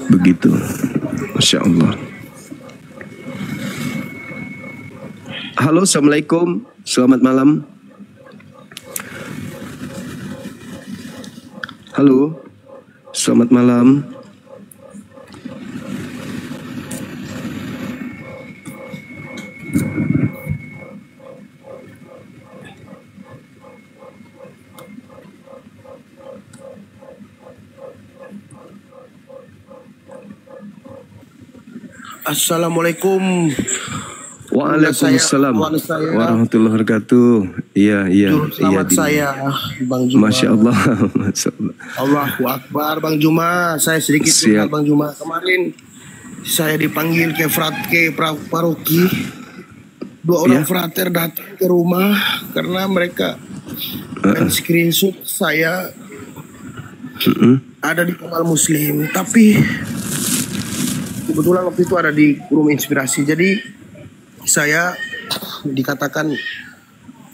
Begitu. Masya Allah. Halo, assalamualaikum. Selamat malam. Halo, selamat malam. Assalamualaikum. Waalaikumsalam warahmatullahi wabarakatuh. Iya. Selamat saya, Bang Juma. Masya Allah. Allahu Akbar, Bang Juma. Saya sedikit curhat, Bang Juma. Kemarin saya dipanggil ke paroki. Dua orang frater datang ke rumah karena mereka screenshot saya ada di kanal Muslim. Tapi kebetulan waktu itu ada di Forum Inspirasi. Jadi saya dikatakan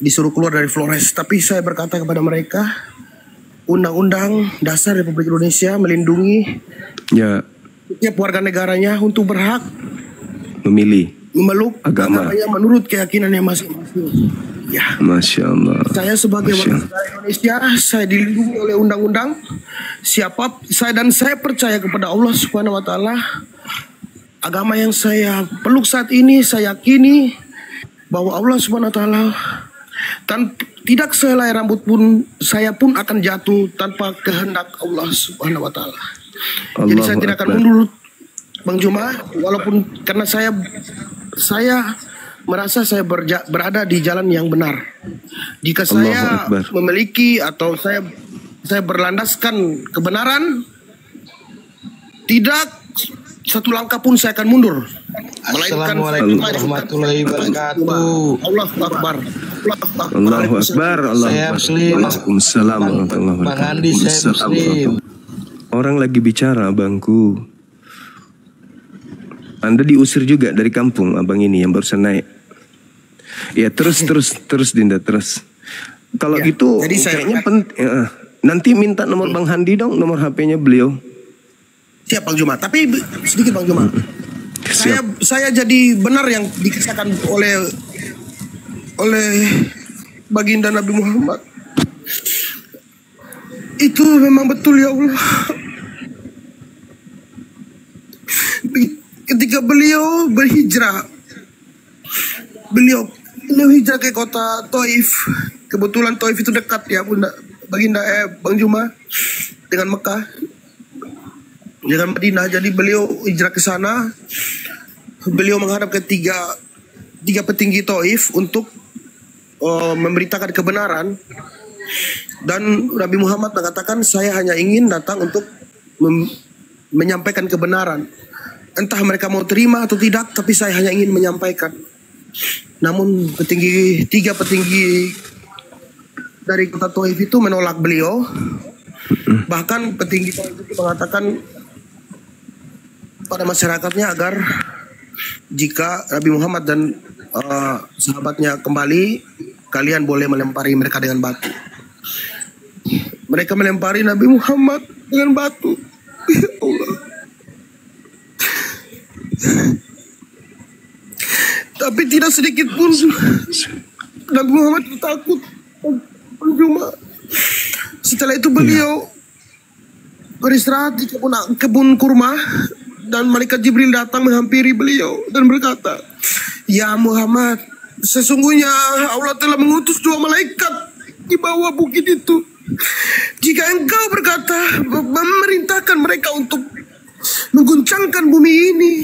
disuruh keluar dari Flores. Tapi saya berkata kepada mereka, Undang-Undang Dasar Republik Indonesia melindungi setiap warga negaranya untuk berhak memilih memeluk agamanya menurut keyakinannya masing-masing. Ya, Masya Allah. Saya sebagai warga negara Indonesia, saya dilindungi oleh undang-undang. Saya percaya kepada Allah Subhanahu Wa Taala. Agama yang saya peluk saat ini, saya yakini bahwa Allah Subhanahu Wa Taala tidak sehelai rambut pun saya pun akan jatuh tanpa kehendak Allah Subhanahu Wa Taala. Jadi saya tidak akan mundur, Bang Juma, walaupun karena saya merasa saya berada di jalan yang benar. Jika saya memiliki atau saya berlandaskan kebenaran, tidak satu langkah pun saya akan mundur. Assalamualaikum warahmatullahi wabarakatuh. Allahu Akbar. Allahu Akbar. Waalaikumsalam warahmatullahi wabarakatuh. Bang Andi, saya Muslim. Orang lagi bicara, Bangku. Anda diusir juga dari kampung, abang ini yang barusan naik. Ya terus Dinda terus. Kalau gitu kayaknya penting. Nanti minta nomor Bang Handi dong, nomor HP-nya beliau. Siap Bang Juma, tapi sedikit Bang Juma. Saya jadi benar yang dikisahkan oleh baginda Nabi Muhammad. Itu memang betul ya Allah. Ketika beliau berhijrah, beliau hijrah ke kota Taif. Kebetulan Taif itu dekat ya baginda Bang Juma dengan Mekah, dengan Madinah. Jadi beliau hijrah ke sana. Beliau menghadap ke tiga petinggi Taif untuk memberitakan kebenaran. Dan Nabi Muhammad mengatakan, saya hanya ingin datang untuk menyampaikan kebenaran. Entah mereka mau terima atau tidak, tapi saya hanya ingin menyampaikan. Namun tiga petinggi dari kota Taif itu menolak beliau. Bahkan petinggi Taif itu mengatakan pada masyarakatnya agar jika Nabi Muhammad dan sahabatnya kembali, kalian boleh melempari mereka dengan batu. Mereka melempari Nabi Muhammad dengan batu. Ya Allah. Tapi tidak sedikit pun Nabi Muhammad takut. Cuma setelah itu beliau beristirahat di kebun kurma, dan malaikat Jibril datang menghampiri beliau dan berkata, "Ya Muhammad, sesungguhnya Allah telah mengutus 2 malaikat di bawah bukit itu. Jika engkau berkata memerintahkan mereka untuk mengguncangkan bumi ini,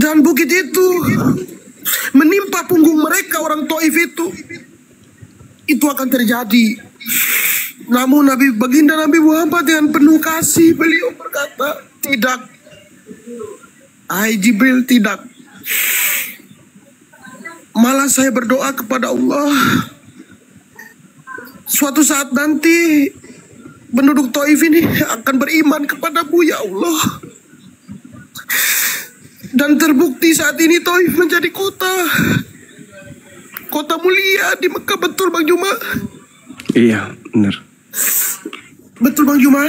dan bukit itu menimpa punggung mereka orang Taif itu akan terjadi." Namun baginda Nabi Muhammad dengan penuh kasih beliau berkata, "Tidak, hai Jibril, tidak. Malah saya berdoa kepada Allah, suatu saat nanti penduduk Taif ini akan beriman kepadamu ya Allah." Dan terbukti saat ini Taif menjadi kota mulia di Mekah. Betul Bang Juma? Iya, benar. Betul betul Bang Juma.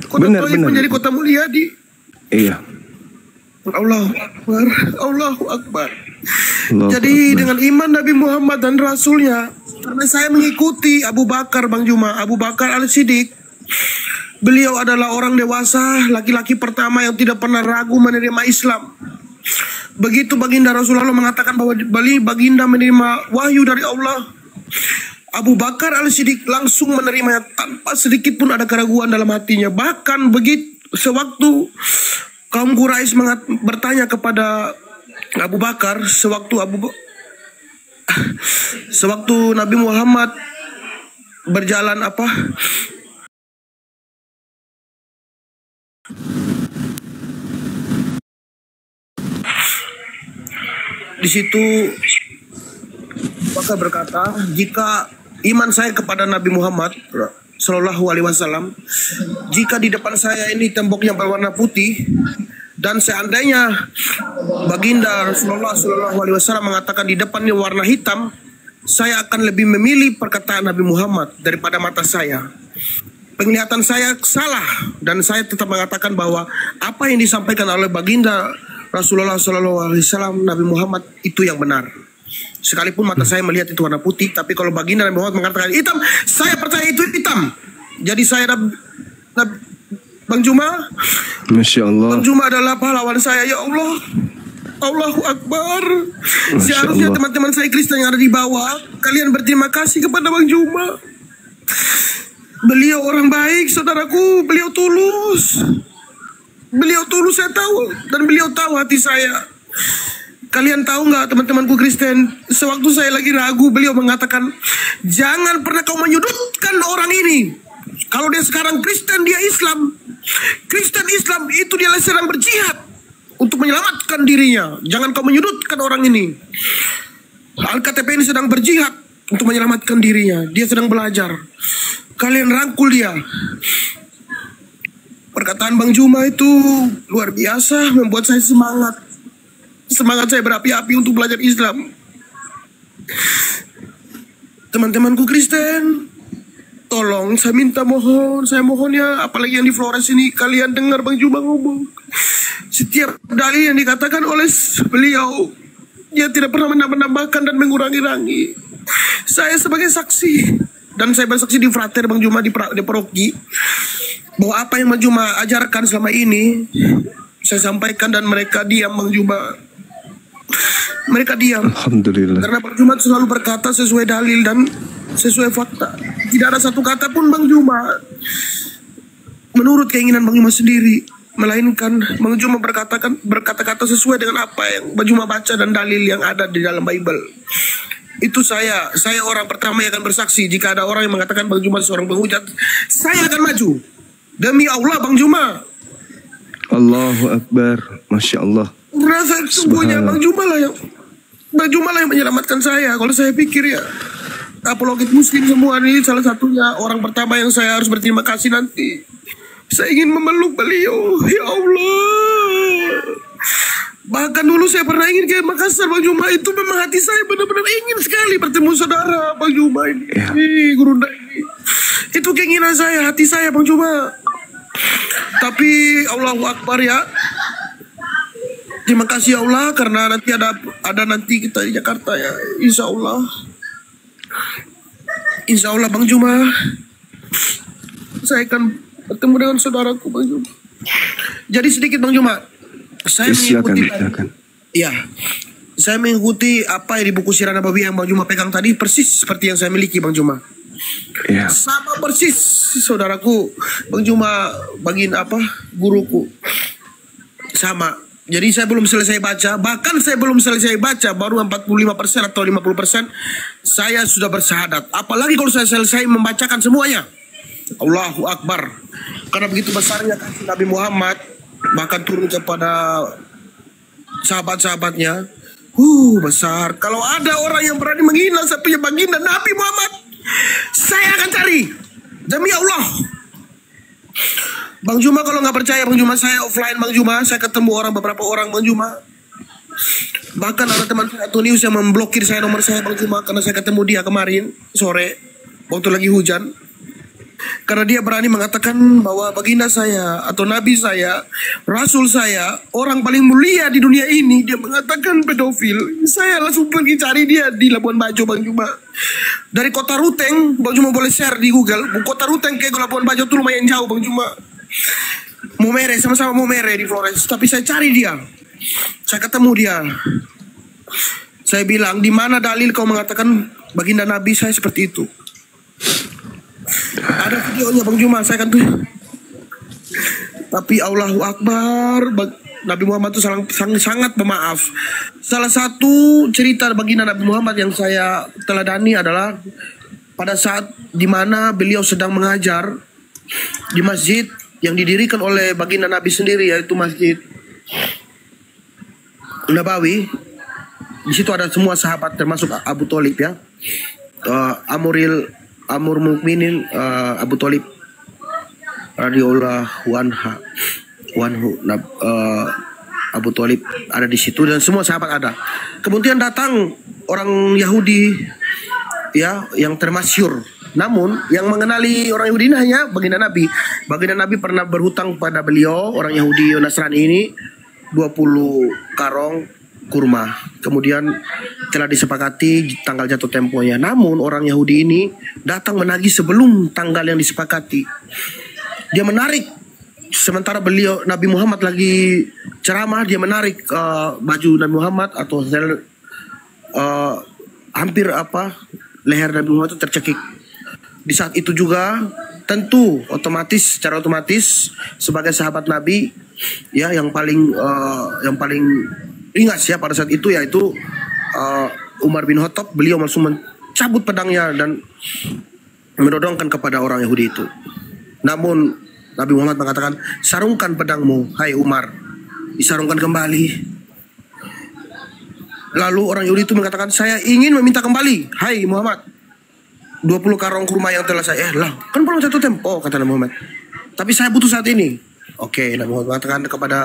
Kota Benar, Taif benar. menjadi kota mulia di Iya. Allahu Akbar. Allahu Akbar. Allahu Jadi Akbar. dengan iman Nabi Muhammad dan Rasulnya, karena saya mengikuti Abu Bakar Bang Juma, Abu Bakar Al-Siddiq. Beliau adalah orang dewasa, laki-laki pertama yang tidak pernah ragu menerima Islam. Begitu baginda Rasulullah mengatakan bahwa baginda menerima wahyu dari Allah, Abu Bakar Al-Siddiq langsung menerimanya tanpa sedikit pun ada keraguan dalam hatinya. Bahkan begitu sewaktu kaum Quraisy bertanya kepada Abu Bakar, sewaktu Nabi Muhammad berjalan di situ Bakar berkata, jika iman saya kepada Nabi Muhammad Sallallahu Alaihi Wasallam, jika di depan saya ini temboknya berwarna putih, dan seandainya baginda Rasulullah Sallallahu Alaihi Wasallam mengatakan di depannya warna hitam, saya akan lebih memilih perkataan Nabi Muhammad daripada mata saya. Penglihatan saya salah, dan saya tetap mengatakan bahwa apa yang disampaikan oleh baginda Rasulullah Sallallahu Alaihi Wasallam Nabi Muhammad itu yang benar. Sekalipun mata saya melihat itu warna putih, tapi kalau baginda Nabi Muhammad mengatakan hitam, saya percaya itu hitam. Jadi saya Bang Juma, Masya Allah. Bang Juma adalah pahlawan saya. Ya Allah, Allahu Akbar. Seharusnya teman-teman saya Kristen yang ada di bawah, kalian berterima kasih kepada Bang Juma. Beliau orang baik, saudaraku. Beliau tulus. Beliau tulus, saya tahu. Dan beliau tahu hati saya. Kalian tahu nggak teman-temanku Kristen, sewaktu saya lagi ragu, beliau mengatakan, jangan pernah kau menyudutkan orang ini. Kalau dia sekarang Kristen, dia Islam. Kristen Islam itu dia sedang berjihad untuk menyelamatkan dirinya. Jangan kau menyudutkan orang ini. Al-KTP ini sedang berjihad untuk menyelamatkan dirinya. Dia sedang belajar. Kalian rangkul dia. Perkataan Bang Juma itu luar biasa, membuat saya semangat. Semangat saya berapi-api untuk belajar Islam. Teman-temanku Kristen, tolong saya mohon ya, apalagi yang di Flores ini, kalian dengar Bang Juma ngomong. Setiap dalil yang dikatakan oleh beliau, dia tidak pernah menambah-nambahkan dan mengurangi-rangi. Saya sebagai saksi, dan saya bersaksi di frater Bang Juma di paroki, bahwa apa yang Bang Juma ajarkan selama ini saya sampaikan, dan mereka diam Bang Juma. Mereka diam. Alhamdulillah. Karena Bang Juma selalu berkata sesuai dalil dan sesuai fakta. Tidak ada satu kata pun Bang Juma menurut keinginan Bang Juma sendiri, melainkan Bang Juma berkata-kata sesuai dengan apa yang Bang Juma baca dan dalil yang ada di dalam Bible. Itu saya orang pertama yang akan bersaksi. Jika ada orang yang mengatakan Bang Juma seorang penghujat, saya akan maju. Demi Allah Bang Juma. Allahu Akbar. Masya Allah. Merasa sesungguhnya Bang Juma lah yang menyelamatkan saya. Kalau saya pikir ya, apologit muslim semua ini salah satunya orang pertama yang saya harus berterima kasih nanti. Saya ingin memeluk beliau. Ya Allah. Bahkan dulu saya pernah ingin ke Makassar Bang Juma. Itu memang hati saya benar-benar ingin sekali bertemu saudara Bang Juma ini. Ya. Gurunda ini. Itu keinginan saya, hati saya Bang Juma. Tapi Allahu Akbar ya. Terima kasih Allah, karena nanti ada nanti kita di Jakarta ya, Insya Allah Bang Juma, saya akan bertemu dengan saudaraku Bang Juma. Jadi sedikit Bang Juma, saya mengikuti saya mengikuti apa yang di buku Sirah Nabawi yang Bang Juma pegang tadi, persis seperti yang saya miliki Bang Juma. Sama persis saudaraku Bang Juma bagiin guruku sama. Jadi saya belum selesai baca, bahkan saya belum selesai baca, baru 45% atau 50% saya sudah bersyahadat. Apalagi kalau saya selesai membacakan semuanya. Allahu Akbar. Karena begitu besarnya kasih Nabi Muhammad, bahkan turun kepada sahabat-sahabatnya. Besar. Kalau ada orang yang berani menghina satunya baginda Nabi Muhammad, saya akan cari. Demi Allah. Bang Juma kalau nggak percaya Bang Juma, saya offline Bang Juma, saya ketemu beberapa orang Bang Juma. Bahkan ada teman saya Antonius yang memblokir saya nomor saya Bang Juma, karena saya ketemu dia kemarin sore waktu lagi hujan. Karena dia berani mengatakan bahwa baginda saya atau nabi saya, rasul saya, orang paling mulia di dunia ini, dia mengatakan pedofil. Saya langsung pergi cari dia di Labuan Bajo, Bang Juma. Dari kota Ruteng, Bang Juma boleh share di Google. Kota Ruteng ke Labuan Bajo tuh lumayan jauh, Bang Juma. Momere, sama-sama Momere di Flores. Tapi saya cari dia. Saya ketemu dia. Saya bilang, di mana dalil kau mengatakan baginda nabi saya seperti itu? Ada videonya Bang Juma, saya kan tuh. Tapi Allahu Akbar, Nabi Muhammad itu sangat pemaaf. Salah satu cerita baginda Nabi Muhammad yang saya teladani adalah pada saat dimana beliau sedang mengajar di masjid yang didirikan oleh baginda Nabi sendiri, yaitu Masjid Nabawi. Di situ ada semua sahabat termasuk Abu Thalib ya, Amur Mukminin Abu Thalib radhiyallahu anhu, Abu Thalib ada di situ dan semua sahabat ada. Kemudian datang orang Yahudi ya yang termasyhur. Namun yang mengenali orang Yahudi ini hanya baginda Nabi. Baginda Nabi pernah berhutang pada beliau orang Yahudi Nasrani ini 20 karong kurma. Kemudian telah disepakati tanggal jatuh temponya. Namun orang Yahudi ini datang menagih sebelum tanggal yang disepakati. Dia menarik, sementara beliau Nabi Muhammad lagi ceramah, dia menarik baju Nabi Muhammad atau hampir leher Nabi Muhammad itu tercekik. Di saat itu juga tentu secara otomatis sebagai sahabat Nabi ya yang paling ringas ya pada saat itu, yaitu Umar bin Khattab, beliau langsung mencabut pedangnya dan menodongkan kepada orang Yahudi itu. Namun Nabi Muhammad mengatakan, sarungkan pedangmu, hai Umar. Disarungkan kembali. Lalu orang Yahudi itu mengatakan, saya ingin meminta kembali, hai Muhammad, 20 karung kurma yang telah saya lah, kan belum jatuh tempo, kata Nabi Muhammad. Tapi saya butuh saat ini. Oke, Nabi Muhammad mengatakan kepada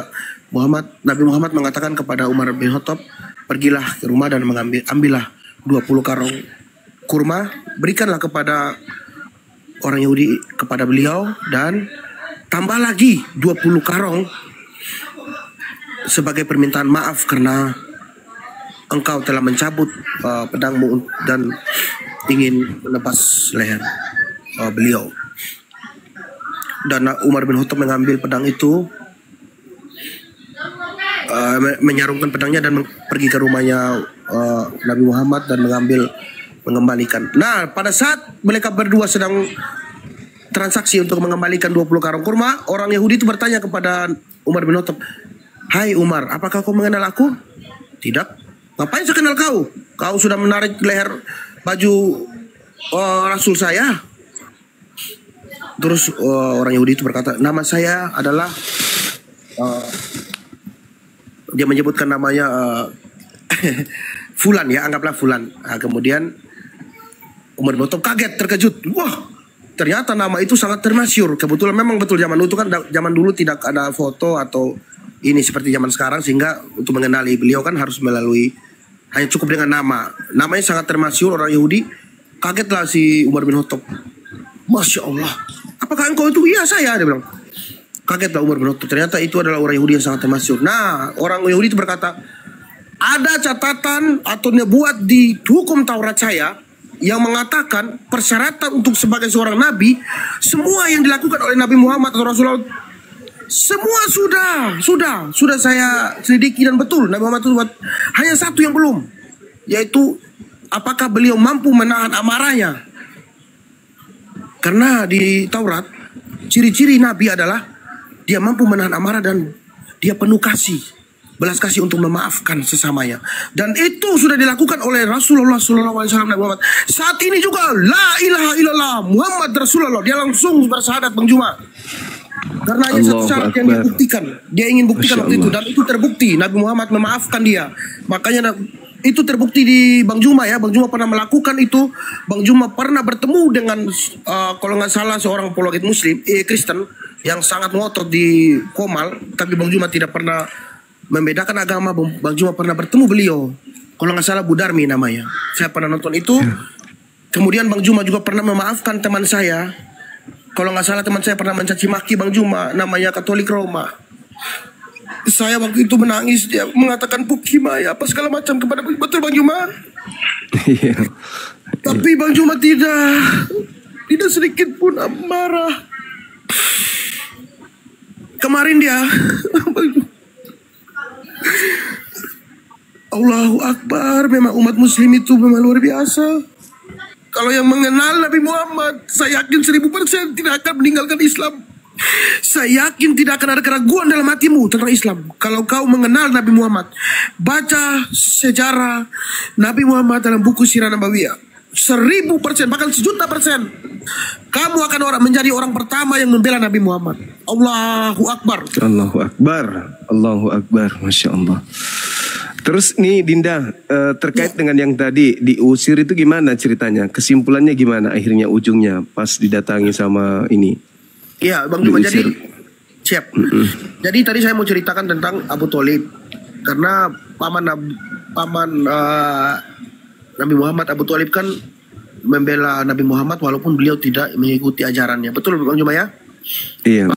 Nabi Muhammad mengatakan kepada Umar bin Khattab, pergilah ke rumah dan ambillah 20 karung kurma, berikanlah kepada orang Yahudi, kepada beliau, dan tambah lagi 20 karung sebagai permintaan maaf karena engkau telah mencabut pedangmu dan ingin melepas leher beliau. Dan Umar bin Khattab mengambil pedang itu, menyarungkan pedangnya dan pergi ke rumahnya Nabi Muhammad dan mengembalikan. Nah, pada saat mereka berdua sedang transaksi untuk mengembalikan 20 karung kurma, orang Yahudi itu bertanya kepada Umar bin Khattab, hai Umar, apakah kau mengenal aku? Tidak. Ngapain saya kenal kau? Kau sudah menarik leher baju Rasul saya. Terus orang Yahudi itu berkata, nama saya adalah dia menyebutkan namanya Fulan ya, anggaplah Fulan. Nah, kemudian Umar bin Khattab kaget, terkejut. Wah, ternyata nama itu sangat termasyhur. Kebetulan memang betul zaman dulu kan, zaman dulu tidak ada foto atau ini seperti zaman sekarang, sehingga untuk mengenali beliau kan harus melalui, hanya cukup dengan nama. Namanya sangat termasyhur. Orang Yahudi kagetlah si Umar bin Khattab. Masya Allah, apakah engkau itu? Iya saya, dia bilang. Kagetlah Umar bin Khattab, ternyata itu adalah orang Yahudi yang sangat termasyhur. Nah, orang Yahudi itu berkata, ada catatan atau buat di hukum Taurat saya yang mengatakan persyaratan untuk sebagai seorang nabi, semua yang dilakukan oleh Nabi Muhammad atau Rasulullah, semua sudah saya selidiki dan betul Nabi Muhammad itu buat. Hanya satu yang belum, yaitu apakah beliau mampu menahan amarahnya. Karena di Taurat ciri-ciri nabi adalah dia mampu menahan amarah dan dia penuh kasih, belas kasih untuk memaafkan sesamanya. Dan itu sudah dilakukan oleh Rasulullah SAW, Nabi Muhammad. Saat ini juga la ilaha illallah Muhammad Rasulullah, dia langsung bersyahadat Bang Juma. Karena hanya satu syarat yang dia buktikan. Dia ingin buktikan waktu itu, dan itu terbukti. Nabi Muhammad memaafkan dia. Makanya itu terbukti di Bang Juma ya. Bang Juma pernah melakukan itu. Bang Juma pernah bertemu dengan kalau nggak salah seorang apologet Muslim, Kristen yang sangat ngotot di Komal. Tapi Bang Juma tidak pernah membedakan agama. Bang Juma pernah bertemu beliau. Kalau nggak salah Budarmi namanya. Saya pernah nonton itu. Kemudian Bang Juma juga pernah memaafkan teman saya Kalau nggak salah teman saya pernah mencaci maki Bang Juma, namanya Katolik Roma. Saya waktu itu menangis, dia mengatakan Pukimaya apa segala macam kepada betul Bang Juma. Iya. Tapi Bang Juma tidak sedikit pun marah. Kemarin dia Allahu Akbar, memang umat muslim itu memang luar biasa. Kalau yang mengenal Nabi Muhammad, saya yakin 1000% tidak akan meninggalkan Islam. Saya yakin tidak akan ada keraguan dalam hatimu tentang Islam. Kalau kau mengenal Nabi Muhammad, baca sejarah Nabi Muhammad dalam buku Sirah Nabawiyah. 1000%, bahkan 1.000.000%. Kamu akan menjadi orang pertama yang membela Nabi Muhammad. Allahu Akbar. Allahu Akbar. Allahu Akbar. Masya Allah. Terus nih Dinda, terkait dengan yang tadi diusir itu gimana ceritanya? Kesimpulannya gimana akhirnya ujungnya pas didatangi sama ini? Iya Bang Juma, jadi siap. Jadi tadi saya mau ceritakan tentang Abu Thalib. Karena paman Nabi Muhammad, Abu Thalib kan membela Nabi Muhammad walaupun beliau tidak mengikuti ajarannya. Betul Bang Juma ya? Iya.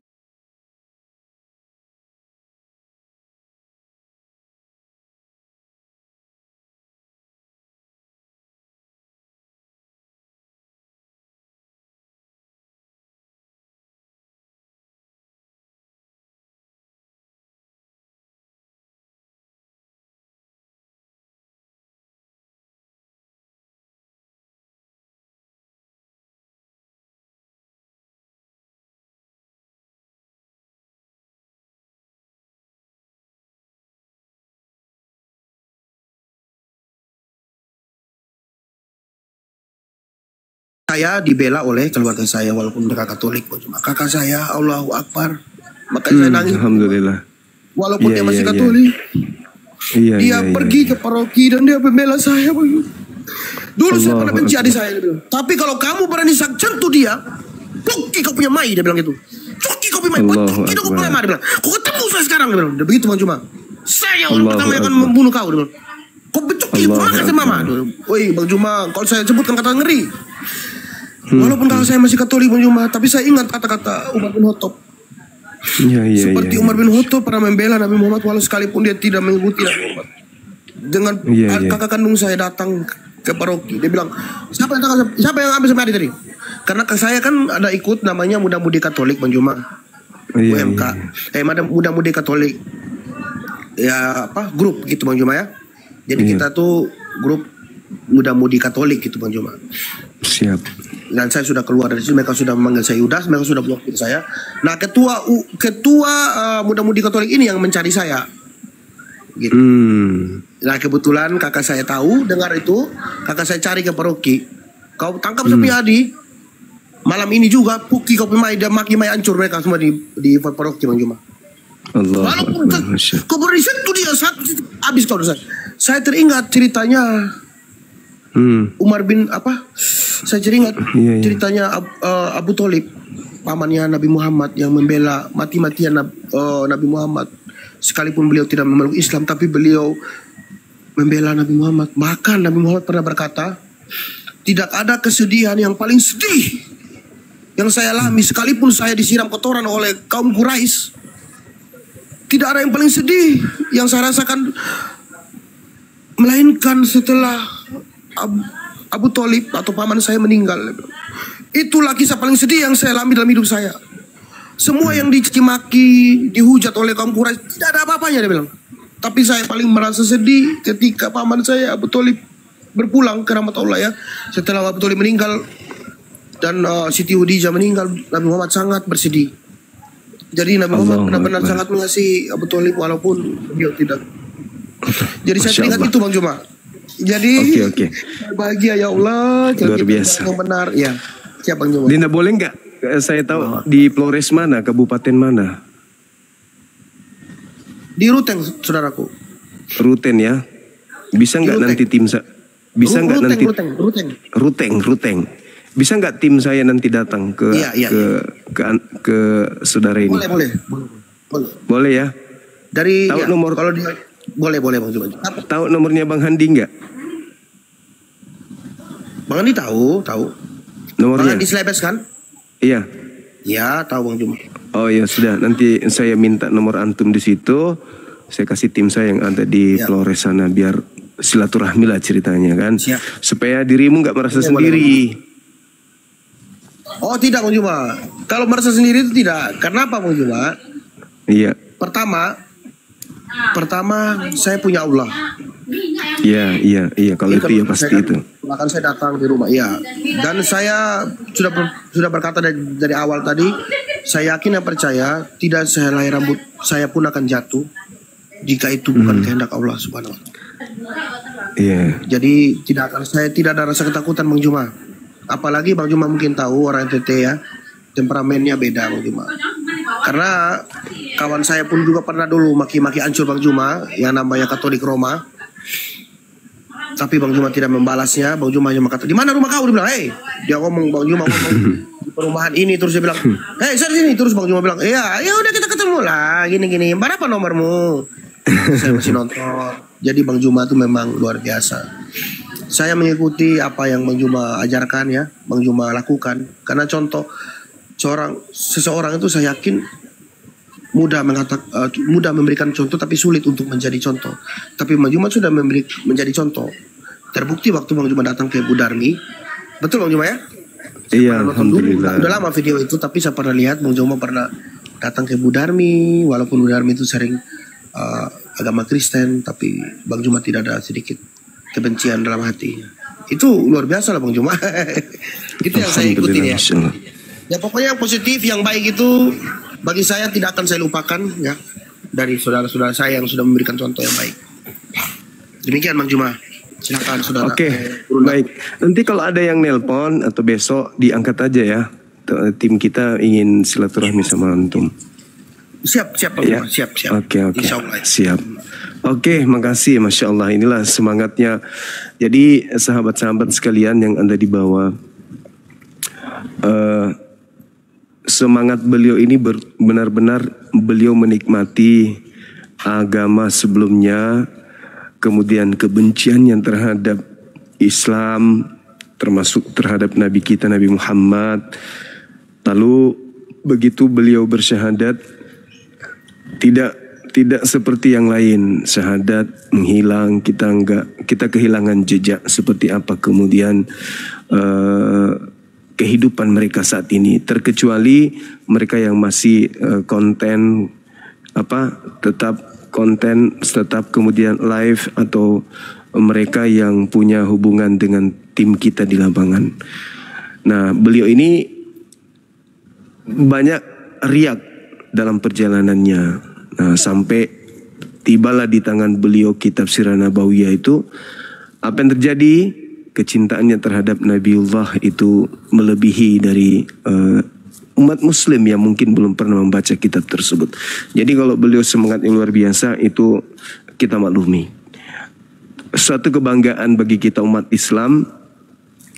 Saya dibela oleh keluarga saya walaupun mereka Katolik. Cuma kakak saya, Allahu Akbar. Makanya saya nangis. Alhamdulillah. Walaupun dia masih Katolik. Dia pergi ke paroki dan dia membela saya. Dulu saya pernah benci adik saya. Dia bilang, tapi kalau kamu berani sentuh dia, Puki kau punya mai, dia bilang gitu. Puki kau punya mai, Puki kau punya mai, dia bilang. Kau ketemu saya sekarang, dia bilang. Dia begitu Bang Juma. Saya orang pertama yang akan membunuh kau, dia bilang. Kau becuki, kau makan sama mama. Woi Bang Juma, kalau saya sebutkan kata ngeri. Walaupun kalau saya masih Katolik Bang Juma, tapi saya ingat kata-kata Umar bin Khattab. Seperti Umar bin Khattab pernah membela Nabi Muhammad walau sekalipun dia tidak mengikuti Nabi Muhammad. Dengan kakak kandung saya datang ke paroki, dia bilang, siapa yang ambil semadi tadi? Karena saya kan ada ikut namanya Muda-Mudi Katolik Bang Juma. UMK. Muda-Mudi Katolik. Ya grup gitu Bang Juma ya. Jadi kita tuh grup Muda-Mudi Katolik gitu Bang Juma. Siap. Dan saya sudah keluar dari situ, mereka sudah memanggil saya Yudas, mereka sudah blokir saya. Nah ketua Muda-Mudi Katolik ini yang mencari saya. Gitu. Nah kebetulan kakak saya tahu, dengar itu, kakak saya cari ke paroki. Kau tangkap Sapi Adi. Malam ini juga Puki kau pemai dan maki mai hancur mereka semua di paroki Bang Juma. Walaupun kau beriset tuh dia habis kau dosa. Saya teringat ceritanya Umar bin saya teringat ceritanya Abu Thalib, pamannya Nabi Muhammad yang membela mati-matian Nabi Muhammad. Sekalipun beliau tidak memeluk Islam, tapi beliau membela Nabi Muhammad. Maka Nabi Muhammad pernah berkata, tidak ada kesedihan yang paling sedih yang saya alami sekalipun saya disiram kotoran oleh kaum Quraisy. Tidak ada yang paling sedih yang saya rasakan melainkan setelah Abu Thalib atau paman saya meninggal. Itulah kisah paling sedih yang saya alami dalam hidup saya. Semua yang dicaci maki, dihujat oleh kaum Quraisy, tidak ada apa-apanya dia bilang. Tapi saya paling merasa sedih ketika paman saya Abu Thalib berpulang ke rahmat Allah ya. Setelah Abu Thalib meninggal dan Siti Khadijah meninggal, Nabi Muhammad sangat bersedih. Jadi Nabi Muhammad benar-benar sangat mengasihi Abu Thalib walaupun beliau tidak. Jadi saya teringat itu Bang Juma. Jadi bahagia ya Allah. Luar biasa. Yang benar ya. Siap Bang Juma. Dinda boleh nggak saya tahu di Flores mana, kabupaten mana? Di Ruteng saudaraku. Ruteng ya. Bisa nggak nanti tim bisa nggak nanti Ruteng. Bisa nggak tim saya nanti datang ke ke saudara ini? Boleh ya. Dari tahu nomor kalau dia boleh Bang Juma. Tahu nomornya Bang Handi nggak? Bang Handi tahu. Nomornya? Bang Handi Slebes kan? Iya. Ya, tahu Bang Juma. Oh ya sudah, nanti saya minta nomor antum di situ. Saya kasih tim saya yang ada di Flores sana biar silaturahmi lah ceritanya kan. Siap. Supaya dirimu nggak merasa sendiri. Oh tidak Bang Juma. Kalau merasa sendiri itu tidak. Kenapa Bang Juma? Iya. Pertama saya punya Allah. Iya. Kalau itu ya pasti itu. Bahkan saya datang di rumah, iya. Dan saya sudah berkata dari awal tadi, saya yakin dan percaya tidak sehelai rambut saya pun akan jatuh jika itu bukan kehendak Allah Subhanahu wa taala. Iya. Jadi saya tidak ada rasa ketakutan Bang Juma. Apalagi Bang Juma mungkin tahu orang NTT ya, temperamennya beda Bang Juma. Karena kawan saya pun juga pernah dulu maki-maki hancur Bang Juma yang namanya Katolik Roma. Tapi Bang Juma tidak membalasnya. Bang Juma hanya berkata, "Di mana rumah kau?" Dia bilang, "Hei." Dia ngomong, Bang Juma ngomong di perumahan ini, terus dia bilang, "Hei, saya di sini." Terus Bang Juma bilang, "Iya, ya udah kita ketemu lah, gini-gini. Berapa nomormu?" Saya masih nonton. Jadi Bang Juma itu memang luar biasa. Saya mengikuti apa yang Bang Juma ajarkan ya, Bang Juma lakukan. Karena contoh seseorang itu saya yakin mudah memberikan contoh tapi sulit untuk menjadi contoh. Tapi Bang Juma sudah menjadi contoh. Terbukti waktu Bang Juma datang ke Bu Darmi. Betul Bang Juma ya? Iya, alhamdulillah. Udah lama video itu, tapi saya pernah lihat Bang Juma pernah datang ke Bu Darmi. Walaupun Bu Darmi itu sering agama Kristen, tapi Bang Juma tidak ada sedikit kebencian dalam hatinya. Itu luar biasa lah Bang Juma. Itu yang saya ikuti ya. Ya pokoknya yang positif, yang baik itu bagi saya tidak akan saya lupakan ya, dari saudara-saudara saya yang sudah memberikan contoh yang baik. Demikian Bang Juma. Silakan saudara. Oke, baik. Nanti kalau ada yang nelpon atau besok diangkat aja ya. Tim kita ingin silaturahmi sama antum. Siap Bang Juma. Siap. Oke. Insyaallah. Siap. Oke, makasih. Masya Allah, inilah semangatnya. Jadi sahabat-sahabat sekalian yang ada di bawah, semangat beliau ini benar-benar beliau menikmati agama sebelumnya, kemudian kebencian yang terhadap Islam, termasuk terhadap Nabi kita Nabi Muhammad. Lalu begitu beliau bersyahadat, tidak seperti yang lain, syahadat menghilang, kita kehilangan jejak seperti apa kemudian kehidupan mereka saat ini, terkecuali mereka yang masih tetap kemudian live, atau mereka yang punya hubungan dengan tim kita di lapangan. Nah, beliau ini banyak riak dalam perjalanannya. Nah, sampai tibalah di tangan beliau kitab Sirah Nabawiyah itu, apa yang terjadi? Kecintaannya terhadap Nabiullah itu melebihi dari umat muslim yang mungkin belum pernah membaca kitab tersebut. Jadi kalau beliau semangatnya luar biasa, itu kita maklumi. Suatu kebanggaan bagi kita umat Islam,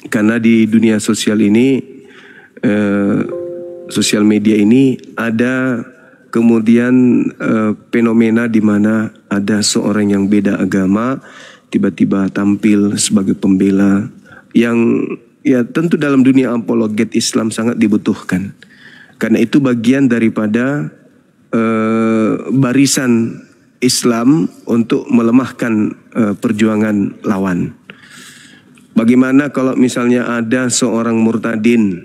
karena di dunia sosial ini, sosial media ini ada kemudian fenomena di mana ada seorang yang beda agama tiba-tiba tampil sebagai pembela, yang ya tentu dalam dunia apologet Islam sangat dibutuhkan. Karena itu bagian daripada barisan Islam untuk melemahkan perjuangan lawan. Bagaimana kalau misalnya ada seorang murtadin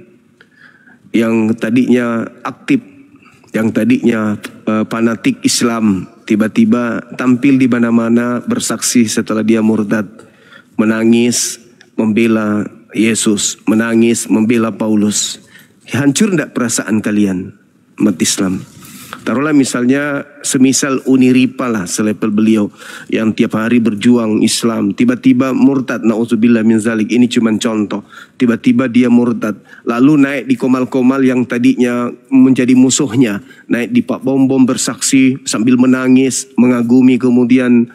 yang tadinya aktif, yang tadinya fanatik Islam, tiba-tiba tampil di mana-mana bersaksi setelah dia murtad, menangis membela Yesus, menangis membela Paulus. Hancur enggak perasaan kalian umat Islam? Taruhlah misalnya semisal Uniripa lah, selepel beliau yang tiap hari berjuang Islam, tiba-tiba murtad, na'udzubillah min zalik. Ini cuma contoh. Tiba-tiba dia murtad, lalu naik di komal-komal yang tadinya menjadi musuhnya, naik di Pak Bom-Bom bersaksi sambil menangis, mengagumi kemudian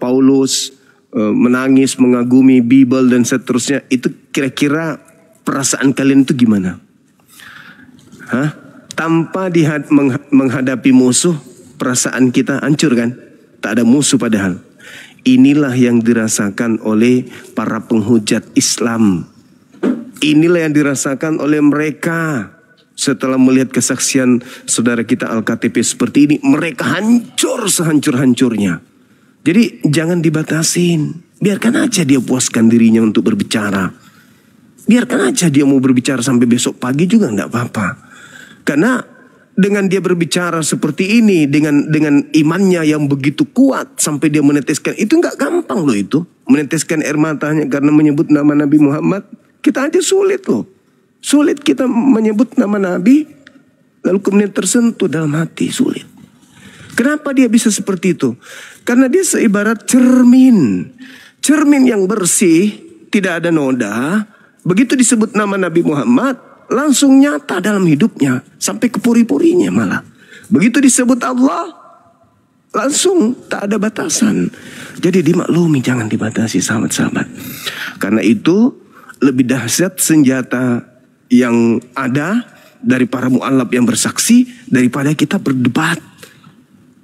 Paulus, menangis mengagumi Bible dan seterusnya. Itu kira-kira perasaan kalian itu gimana? Hah? Tanpa menghadapi musuh, perasaan kita hancur kan? Tak ada musuh padahal. Inilah yang dirasakan oleh para penghujat Islam. Inilah yang dirasakan oleh mereka setelah melihat kesaksian saudara kita Al-KTP seperti ini, mereka hancur sehancur-hancurnya. Jadi jangan dibatasin. Biarkan aja dia puaskan dirinya untuk berbicara. Biarkan aja dia mau berbicara sampai besok pagi juga enggak apa-apa. Karena dengan dia berbicara seperti ini, dengan imannya yang begitu kuat sampai dia meneteskan, itu enggak gampang loh itu. Meneteskan air matanya karena menyebut nama Nabi Muhammad. Kita aja sulit loh. Sulit kita menyebut nama Nabi, lalu kemudian tersentuh dalam hati, sulit. Kenapa dia bisa seperti itu? Karena dia seibarat cermin. Cermin yang bersih, tidak ada noda. Begitu disebut nama Nabi Muhammad, langsung nyata dalam hidupnya. Sampai ke puri-purinya malah. Begitu disebut Allah, langsung tak ada batasan. Jadi dimaklumi, jangan dibatasi sahabat-sahabat. Karena itu lebih dahsyat senjata yang ada dari para mu'allaf yang bersaksi daripada kita berdebat.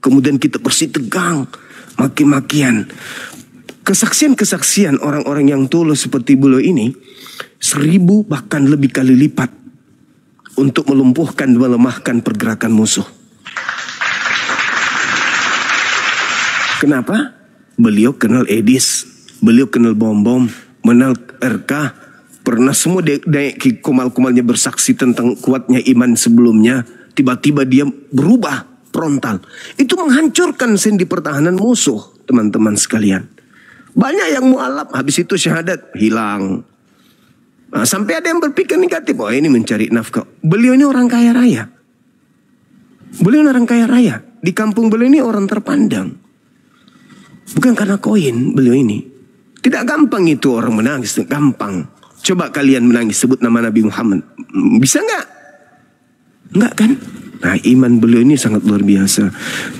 Kemudian kita bersitegang, maki-makian. Kesaksian-kesaksian orang-orang yang tulus seperti beliau ini 1000 bahkan lebih kali lipat untuk melumpuhkan, melemahkan pergerakan musuh. Kenapa? Beliau kenal Edis, beliau kenal bom-bom, mengenal RK, pernah semua naik kumal-kumalnya bersaksi tentang kuatnya iman sebelumnya. Tiba-tiba dia berubah frontal. Itu menghancurkan sendi pertahanan musuh, teman-teman sekalian. Banyak yang mu'alaf, habis itu syahadat, hilang. Nah, sampai ada yang berpikir negatif, oh ini mencari nafkah. Beliau ini orang kaya raya. Beliau orang kaya raya. Di kampung beliau ini orang terpandang. Bukan karena koin beliau ini. Tidak gampang itu orang menangis, gampang. Coba kalian menangis sebut nama Nabi Muhammad. Bisa nggak? Nggak kan? Nah, iman beliau ini sangat luar biasa.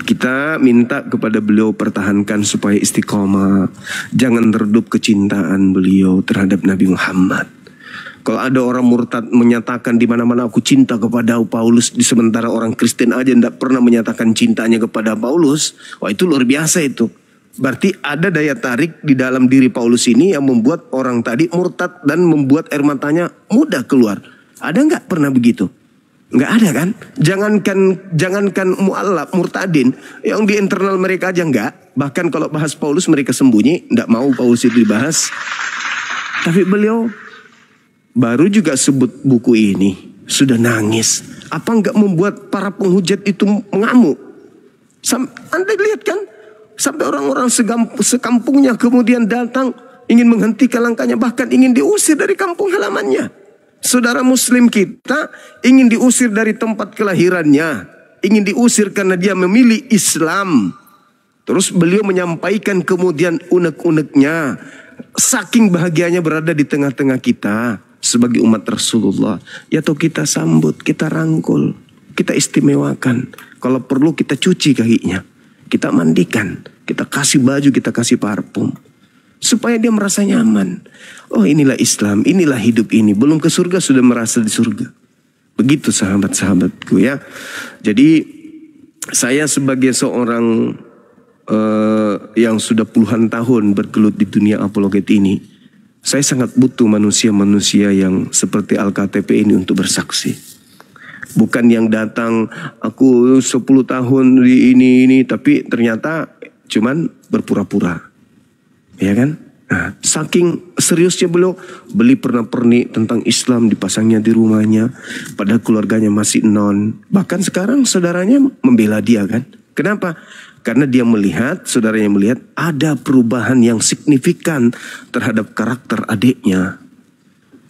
Kita minta kepada beliau pertahankan supaya istiqomah. Jangan redup kecintaan beliau terhadap Nabi Muhammad. Kalau ada orang murtad menyatakan di mana-mana aku cinta kepada Paulus, di sementara orang Kristen aja tidak pernah menyatakan cintanya kepada Paulus, wah itu luar biasa itu. Berarti ada daya tarik di dalam diri Paulus ini yang membuat orang tadi murtad dan membuat air matanya mudah keluar. Ada nggak pernah begitu? Nggak ada kan? Jangankan mu'allaf, murtadin, yang di internal mereka aja nggak. Bahkan kalau bahas Paulus mereka sembunyi, nggak mau Paulus itu dibahas. Tapi beliau baru juga sebut buku ini sudah nangis. Apa nggak membuat para penghujat itu mengamuk? Anda lihat kan? Sampai orang-orang sekampungnya kemudian datang ingin menghentikan langkahnya, bahkan ingin diusir dari kampung halamannya. Saudara muslim kita ingin diusir dari tempat kelahirannya, ingin diusir karena dia memilih Islam. Terus beliau menyampaikan kemudian unek-uneknya, saking bahagianya berada di tengah-tengah kita sebagai umat Rasulullah. Ya toh kita sambut, kita rangkul, kita istimewakan. Kalau perlu kita cuci kakinya, kita mandikan, kita kasih baju, kita kasih parfum. Supaya dia merasa nyaman. Oh inilah Islam, inilah hidup ini. Belum ke surga sudah merasa di surga. Begitu sahabat-sahabatku ya. Jadi saya sebagai seorang yang sudah puluhan tahun bergelut di dunia apologet ini, saya sangat butuh manusia-manusia yang seperti Al-KTP ini untuk bersaksi. Bukan yang datang, aku 10 tahun di ini, tapi ternyata cuman berpura-pura. Ya kan? Nah, saking seriusnya beliau, beli pernak-pernik tentang Islam dipasangnya di rumahnya, padahal keluarganya masih non. Bahkan sekarang saudaranya membela dia kan? Kenapa? Karena dia melihat, saudaranya melihat ada perubahan yang signifikan terhadap karakter adiknya.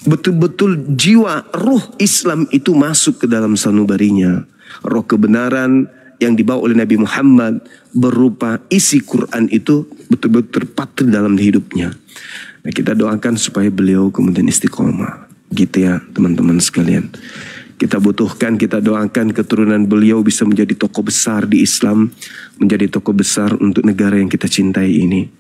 Betul-betul jiwa, ruh Islam itu masuk ke dalam sanubarinya. Roh kebenaran yang dibawa oleh Nabi Muhammad berupa isi Quran itu betul-betul terpatri dalam hidupnya. Nah, kita doakan supaya beliau kemudian istiqomah. Gitu ya teman-teman sekalian. Kita butuhkan, kita doakan keturunan beliau bisa menjadi tokoh besar di Islam, menjadi tokoh besar untuk negara yang kita cintai ini.